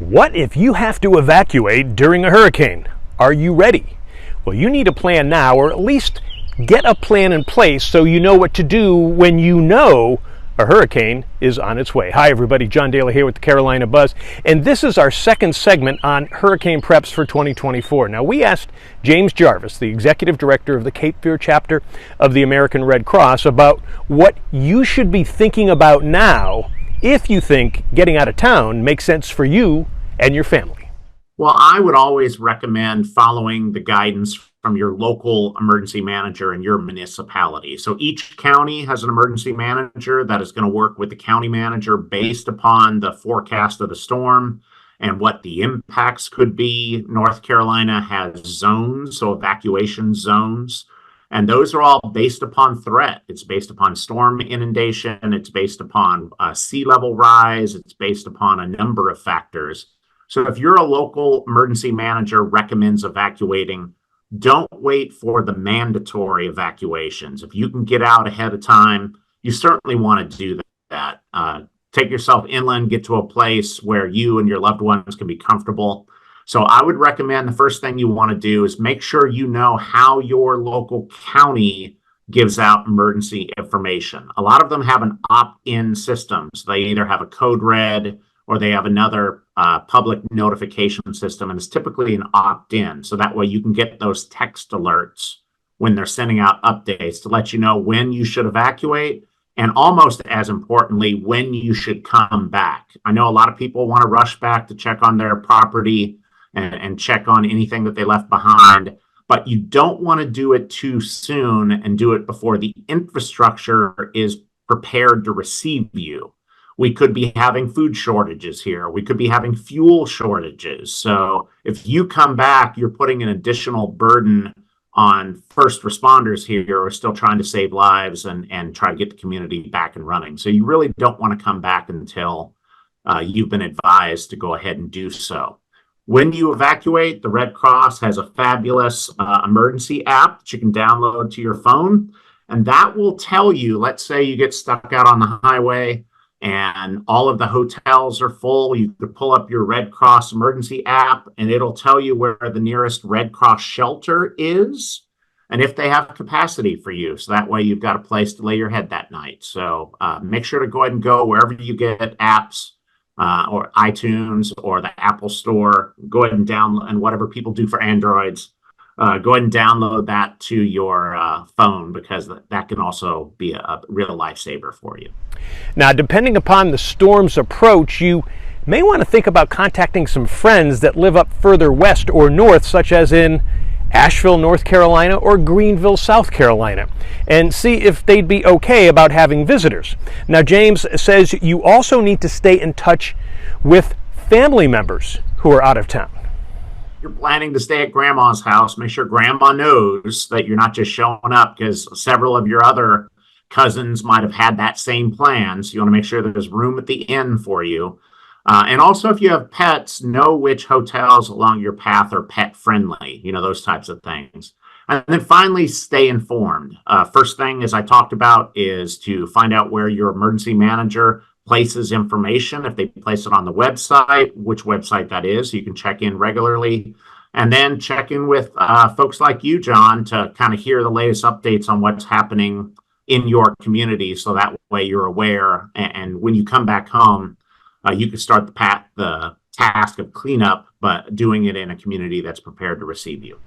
What if you have to evacuate during a hurricane? Are you ready? Well, you need a plan now, or at least get a plan in place so you know what to do when you know a hurricane is on its way. Hi everybody, John Daly here with the Carolina Buzz, and this is our second segment on hurricane preps for 2024. Now, we asked James Jarvis, the executive director of the Cape Fear chapter of the American Red Cross, about what you should be thinking about now if you think getting out of town makes sense for you and your family. Well, I would always recommend following the guidance from your local emergency manager in your municipality. So each county has an emergency manager that is going to work with the county manager based upon the forecast of the storm and what the impacts could be. North Carolina has zones, so evacuation zones. And those are all based upon threat. It's based upon storm inundation. It's based upon sea level rise. It's based upon a number of factors. So if your local emergency manager recommends evacuating, don't wait for the mandatory evacuations. If you can get out ahead of time, you certainly want to do that. Take yourself inland, get to a place where you and your loved ones can be comfortable. So I would recommend the first thing you want to do is make sure you know how your local county gives out emergency information. A lot of them have an opt-in system. So they either have a code red or they have another public notification system, and it's typically an opt-in. So that way you can get those text alerts when they're sending out updates to let you know when you should evacuate, and almost as importantly, when you should come back. I know a lot of people want to rush back to check on their property and check on anything that they left behind, but you don't want to do it too soon and do it before the infrastructure is prepared to receive you. We could be having food shortages here. We could be having fuel shortages. So if you come back, you're putting an additional burden on first responders here who are still trying to save lives and try to get the community back and running. So you really don't want to come back until you've been advised to go ahead and do so. When you evacuate, the Red Cross has a fabulous emergency app that you can download to your phone. And that will tell you, let's say you get stuck out on the highway and all of the hotels are full. You could pull up your Red Cross emergency app and it'll tell you where the nearest Red Cross shelter is and if they have capacity for you. So that way you've got a place to lay your head that night. So make sure to go ahead and go wherever you get apps, or iTunes or the Apple Store. Go ahead and download, and whatever people do for Androids, go ahead and download that to your phone, because that can also be a real lifesaver for you. Now, depending upon the storm's approach, you may want to think about contacting some friends that live up further west or north, such as in Asheville, North Carolina, or Greenville, South Carolina, and see if they'd be okay about having visitors. Now, James says you also need to stay in touch with family members who are out of town. You're planning to stay at grandma's house, make sure grandma knows that you're not just showing up, because several of your other cousins might have had that same plan. So you want to make sure there's room at the inn for you. And also, if you have pets, know which hotels along your path are pet friendly, those types of things. And then finally, stay informed. First thing, as I talked about, is to find out where your emergency manager places information. If they place it on the website, which website that is, so you can check in regularly. And then check in with folks like you, John, to kind of hear the latest updates on what's happening in your community. So that way you're aware. And when you come back home, you can start the task of cleanup, but doing it in a community that's prepared to receive you.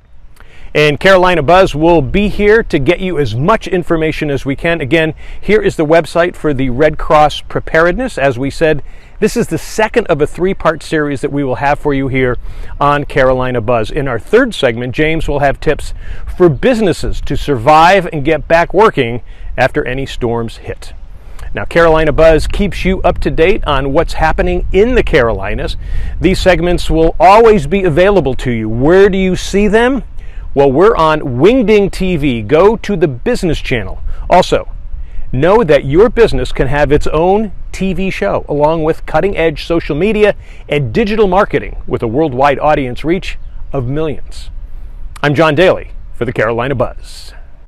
And Carolina Buzz will be here to get you as much information as we can. Again, here is the website for the Red Cross Preparedness. As we said, this is the second of a three-part series that we will have for you here on Carolina Buzz. In our third segment, James will have tips for businesses to survive and get back working after any storms hit. Now, Carolina Buzz keeps you up to date on what's happening in the Carolinas. These segments will always be available to you. Where do you see them? Well, we're on WingDing TV. Go to the business channel. Also, know that your business can have its own TV show, along with cutting-edge social media and digital marketing with a worldwide audience reach of millions. I'm John Daly for the Carolina Buzz.